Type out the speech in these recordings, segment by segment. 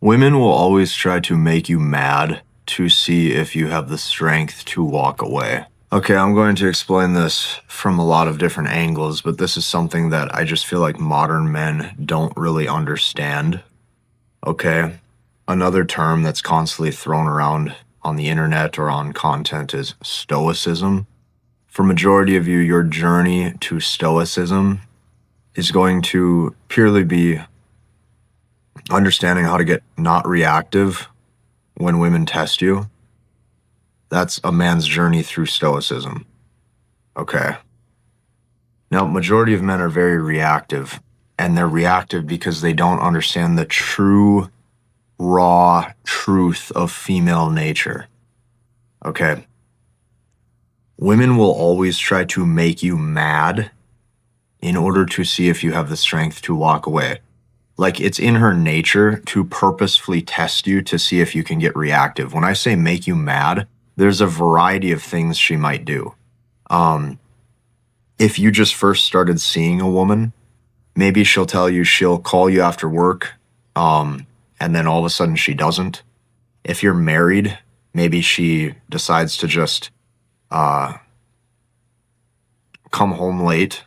Women will always try to make you mad to see if you have the strength to walk away. Okay, I'm going to explain this from a lot of different angles, but this is something that I just feel like modern men don't really understand. Okay, another term that's constantly thrown around on the internet or on content is stoicism. For majority of you, your journey to stoicism is going to purely be understanding how to get not reactive when women test you. That's a man's journey through stoicism. Okay. Now, majority of men are very reactive, and they're reactive because they don't understand the true, raw truth of female nature. Okay. Women will always try to make you mad in order to see if you have the strength to walk away. Like, it's in her nature to purposefully test you to see if you can get reactive. When I say make you mad, there's a variety of things she might do. If you just first started seeing a woman, maybe she'll call you after work, and then all of a sudden she doesn't. If you're married, maybe she decides to just come home late,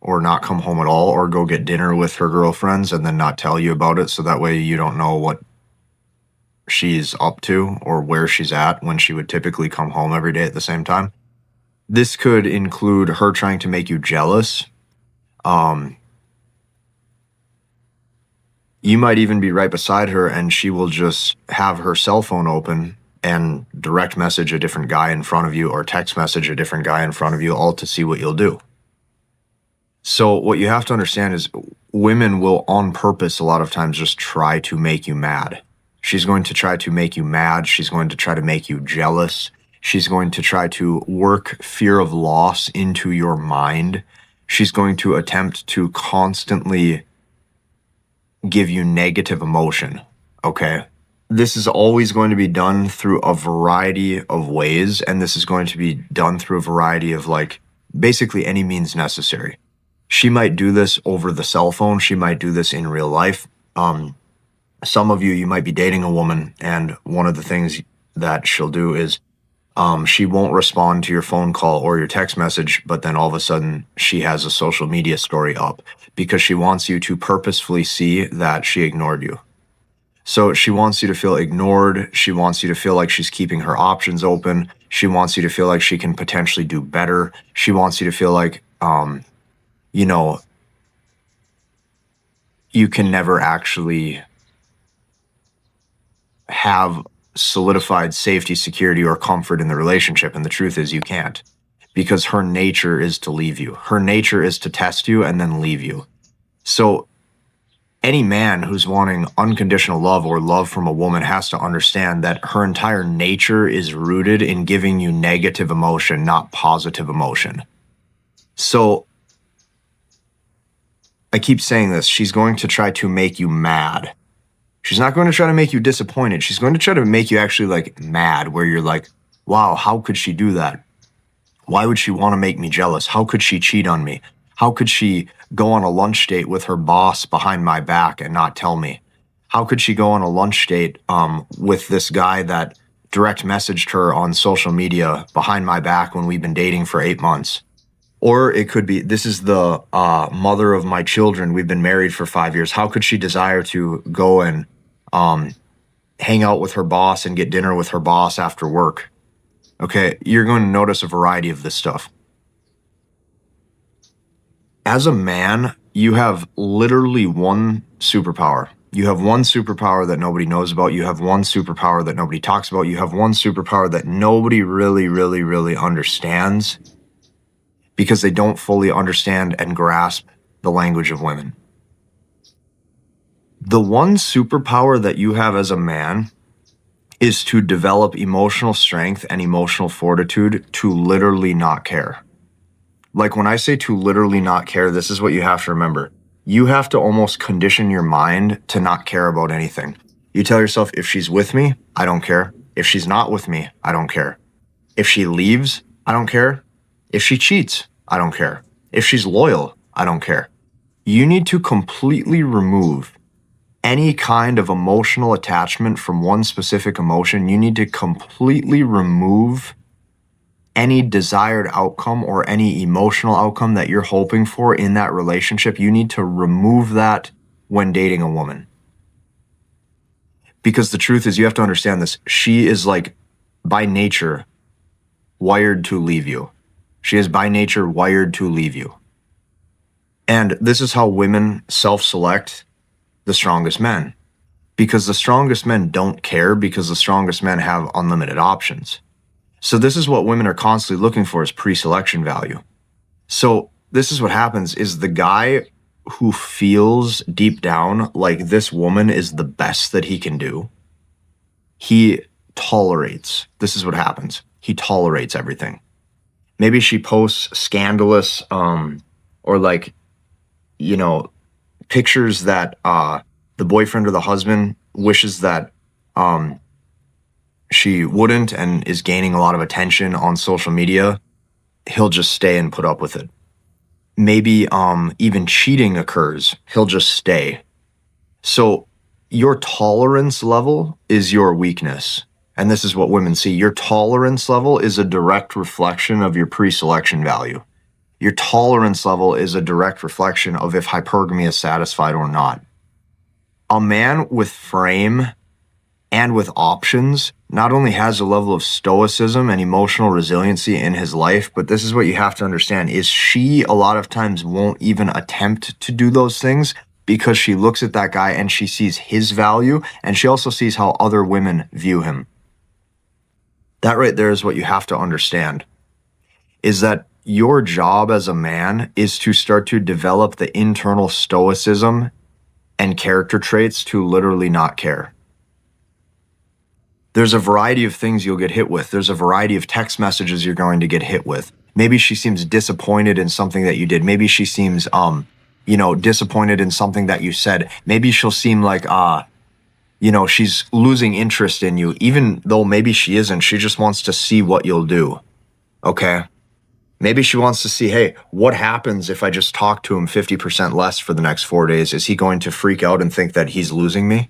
or not come home at all, or go get dinner with her girlfriends and then not tell you about it, so that way you don't know what she's up to or where she's at when she would typically come home every day at the same time. This could include her trying to make you jealous. You might even be right beside her and she will just have her cell phone open and direct message a different guy in front of you, or text message a different guy in front of you, all to see what you'll do. So what you have to understand is women will on purpose a lot of times just try to make you mad. She's going to try to make you mad. She's going to try to make you jealous. She's going to try to work fear of loss into your mind. She's going to attempt to constantly give you negative emotion, okay? This is always going to be done through a variety of ways, and this is going to be done through a variety of, basically any means necessary. She might do this over the cell phone. She might do this in real life. Some of you might be dating a woman, and one of the things that she'll do is she won't respond to your phone call or your text message, but then all of a sudden she has a social media story up because she wants you to purposefully see that she ignored you. So she wants you to feel ignored. She wants you to feel like she's keeping her options open. She wants you to feel like she can potentially do better. She wants you to feel like, you can never actually have solidified safety, security, or comfort in the relationship. And the truth is you can't, because her nature is to leave you. Her nature is to test you and then leave you. So any man who's wanting unconditional love or love from a woman has to understand that her entire nature is rooted in giving you negative emotion, not positive emotion. So I keep saying this, she's going to try to make you mad. She's not going to try to make you disappointed. She's going to try to make you actually mad, where you're like, wow, how could she do that? Why would she want to make me jealous? How could she cheat on me? How could she go on a lunch date with her boss behind my back and not tell me? How could she go on a lunch date with this guy that direct messaged her on social media behind my back when we've been dating for 8 months? Or it could be, this is the mother of my children. We've been married for 5 years. How could she desire to go and hang out with her boss and get dinner with her boss after work? Okay, you're going to notice a variety of this stuff. As a man, you have literally one superpower. You have one superpower that nobody knows about. You have one superpower that nobody talks about. You have one superpower that nobody really understands, because they don't fully understand and grasp the language of women. The one superpower that you have as a man is to develop emotional strength and emotional fortitude to literally not care. Like, when I say to literally not care, this is what you have to remember. You have to almost condition your mind to not care about anything. You tell yourself, if she's with me, I don't care. If she's not with me, I don't care. If she leaves, I don't care. If she cheats, I don't care. If she's loyal, I don't care. You need to completely remove Any kind of emotional attachment from one specific emotion, you need to completely remove any desired outcome or any emotional outcome that you're hoping for in that relationship. You need to remove that when dating a woman. Because the truth is, you have to understand this. She is like, by nature, wired to leave you. She is by nature wired to leave you. And this is how women self-select the strongest men. Because the strongest men don't care, because the strongest men have unlimited options. So this is what women are constantly looking for, is pre-selection value. So this is what happens, is the guy who feels deep down like this woman is the best that he can do, he tolerates. This is what happens. He tolerates everything. Maybe she posts scandalous, or like, you know, pictures that the boyfriend or the husband wishes that she wouldn't, and is gaining a lot of attention on social media. He'll just stay and put up with it. Maybe even cheating occurs. He'll just stay. So your tolerance level is your weakness. And this is what women see. Your tolerance level is a direct reflection of your pre-selection value. Your tolerance level is a direct reflection of if hypergamy is satisfied or not. A man with frame and with options not only has a level of stoicism and emotional resiliency in his life, but this is what you have to understand, is she a lot of times won't even attempt to do those things because she looks at that guy and she sees his value, and she also sees how other women view him. That right there is what you have to understand, is that your job as a man is to start to develop the internal stoicism and character traits to literally not care. There's a variety of things you'll get hit with. There's a variety of text messages you're going to get hit with. Maybe she seems disappointed in something that you did. Maybe she seems, disappointed in something that you said. Maybe she'll seem like, she's losing interest in you, even though maybe she isn't. She just wants to see what you'll do. Okay? Maybe she wants to see, hey, what happens if I just talk to him 50% less for the next 4 days? Is he going to freak out and think that he's losing me?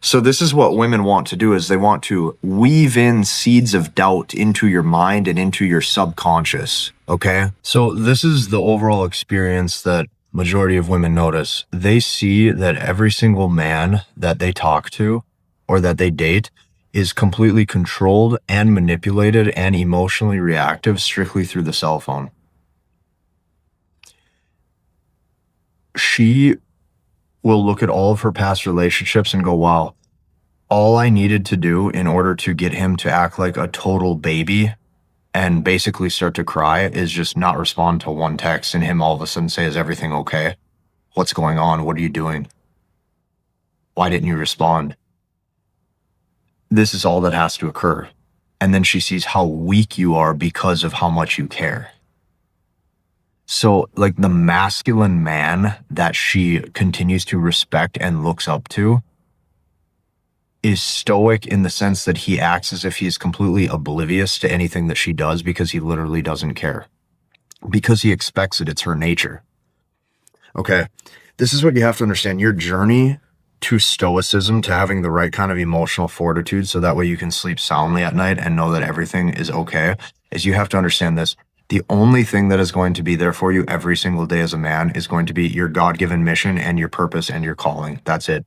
So this is what women want to do, is they want to weave in seeds of doubt into your mind and into your subconscious, okay? So this is the overall experience that majority of women notice. They see that every single man that they talk to or that they date is completely controlled and manipulated and emotionally reactive strictly through the cell phone. She will look at all of her past relationships and go, wow, all I needed to do in order to get him to act like a total baby and basically start to cry is just not respond to one text, and him all of a sudden say, is everything okay? What's going on? What are you doing? Why didn't you respond? This is all that has to occur. And then she sees how weak you are because of how much you care. So like the masculine man that she continues to respect and looks up to is stoic in the sense that he acts as if he is completely oblivious to anything that she does because he literally doesn't care. Because he expects it. It's her nature. Okay. This is what you have to understand. Your journey to stoicism, to having the right kind of emotional fortitude so that way you can sleep soundly at night and know that everything is okay, is you have to understand this. The only thing that is going to be there for you every single day as a man is going to be your God-given mission and your purpose and your calling. That's it.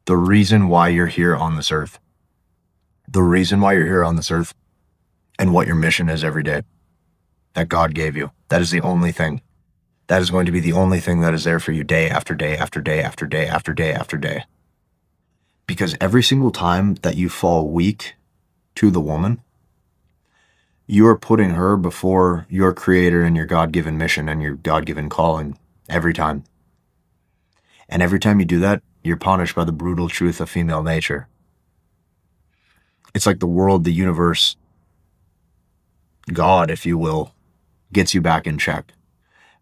The reason why you're here on this earth. The reason why you're here on this earth and what your mission is every day that God gave you. That is the only thing. That is going to be the only thing that is there for you day after day after day after day after day after day. Because every single time that you fall weak to the woman, you are putting her before your creator and your God-given mission and your God-given calling every time. And every time you do that, you're punished by the brutal truth of female nature. It's like the world, the universe, God, if you will, gets you back in check.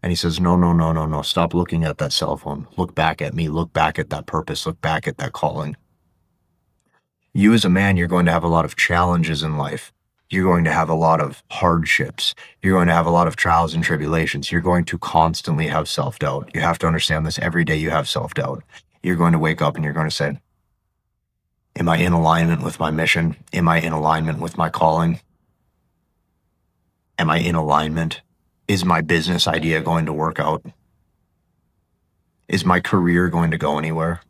And he says, no, stop looking at that cell phone. Look back at me. Look back at that purpose. Look back at that calling. You as a man, you're going to have a lot of challenges in life. You're going to have a lot of hardships. You're going to have a lot of trials and tribulations. You're going to constantly have self-doubt. You have to understand this. Every day you have self-doubt. You're going to wake up and you're going to say, am I in alignment with my mission? Am I in alignment with my calling? Am I in alignment? Is my business idea going to work out? Is my career going to go anywhere?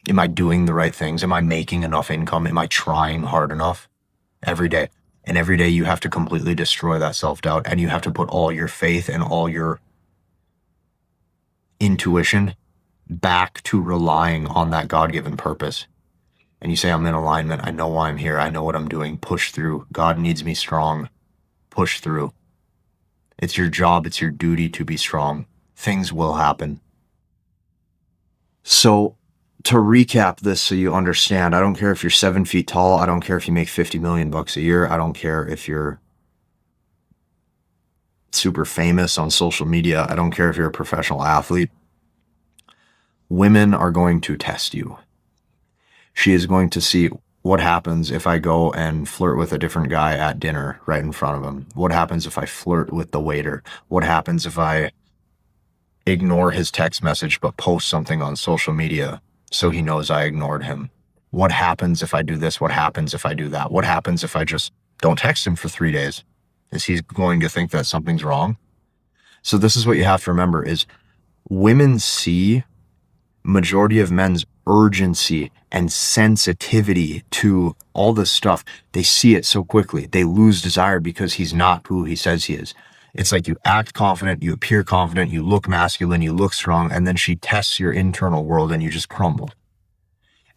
Am I doing the right things? Am I making enough income? Am I trying hard enough? Every day. And every day you have to completely destroy that self-doubt, and you have to put all your faith and all your intuition back to relying on that God-given purpose. And you say, I'm in alignment. I know why I'm here. I know what I'm doing. Push through. God needs me strong. Push through. It's your job. It's your duty to be strong. Things will happen. So to recap this so you understand, I don't care if you're 7 feet tall. I don't care if you make $50 million a year. I don't care if you're super famous on social media. I don't care if you're a professional athlete. Women are going to test you. She is going to see what happens if I go and flirt with a different guy at dinner right in front of him. What happens if I flirt with the waiter? What happens if I ignore his text message but post something on social media so he knows I ignored him? What happens if I do this? What happens if I do that? What happens if I just don't text him for 3 days? Is he going to think that something's wrong? So this is what you have to remember is women see majority of men's urgency and sensitivity to all this stuff. They see it so quickly. They lose desire because he's not who he says he is. It's like you act confident, you appear confident, you look masculine, you look strong, and then she tests your internal world and you just crumble.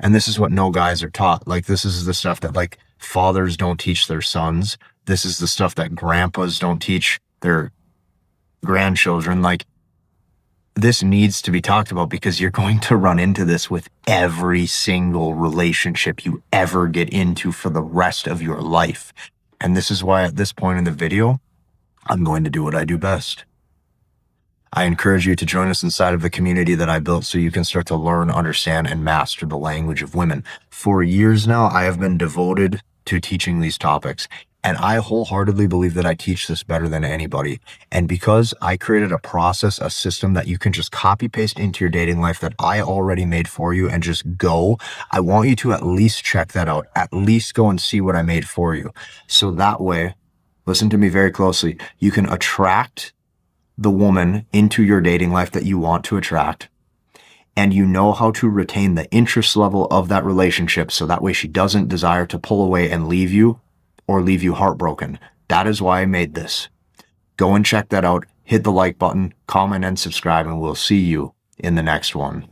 And this is what no guys are taught. Like, this is the stuff that like fathers don't teach their sons. This is the stuff that grandpas don't teach their grandchildren. Like, this needs to be talked about because you're going to run into this with every single relationship you ever get into for the rest of your life. And this is why at this point in the video, I'm going to do what I do best. I encourage you to join us inside of the community that I built so you can start to learn, understand, and master the language of women. For years now, I have been devoted to teaching these topics. And I wholeheartedly believe that I teach this better than anybody. And because I created a process, a system that you can just copy paste into your dating life that I already made for you and just go, I want you to at least check that out. At least go and see what I made for you. So that way, listen to me very closely, you can attract the woman into your dating life that you want to attract. And you know how to retain the interest level of that relationship so that way she doesn't desire to pull away and leave you or leave you heartbroken. That is why I made this. Go and check that out. Hit the like button, comment, and subscribe, and we'll see you in the next one.